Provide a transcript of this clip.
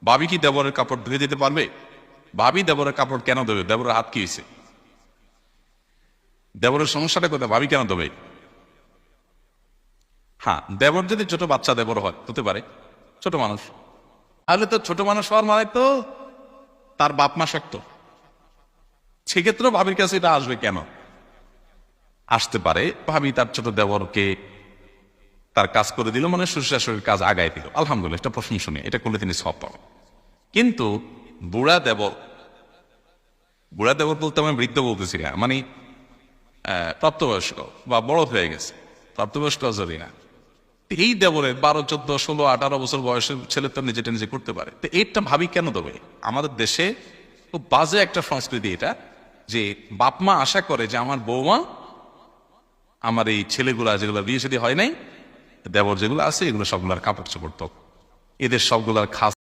ভাবি কি দেবরের কাপড় ধুয়ে দিতে পারবে? ভাবি দেবরের কাপড় কেন দেবে? দেবরের হাত কি হয়েছে? দেবরের সমস্যাটা কোথায়? ভাবি কেন দেবে? হ্যাঁ, দেবর যদি ছোট বাচ্চা দেবর হয়, হতে পারে ছোট মানুষ, তাহলে তো ছোট মানুষ হওয়ার মানে তো তার বাপ মা শক্ত, সেক্ষেত্রে ভাবির কাছে এটা আসবে কেন? আসতে পারে ভাবি তার ছোট দেবরকে তার কাজ করে দিল, মানে শ্বশুর শাশুড়ির কাজ আগায় দিল, আলহামদুলিল্লাহ, এটা প্রশংসনীয়, এটা করলে তিনি সব পাবেন। কিন্তু বুড়া দেবর, বুড়া দেবর বলতে আমি বৃদ্ধ বলতেছি না, মানে প্রাপ্তবয়স্ক বা বড় হয়ে গেছে, প্রাপ্তবয়স্ক যদি না, এই দেবরের 12, 14, 16, 18 বছর বয়সের ছেলে তো নিজেটা নিজে করতে পারে, তো এইটা ভাবি কেন দেবে? আমাদের দেশে খুব বাজে একটা সংস্কৃতি এটা, যে বাপ মা আশা করে যে আমার বৌমা আমার এই ছেলেগুলা যেগুলো বিয়ে শাদী হয় নাই, দেবর যেগুলো আছে, এগুলো সবগুলার কাপড় চোপড় তো, এদের সবগুলার খাস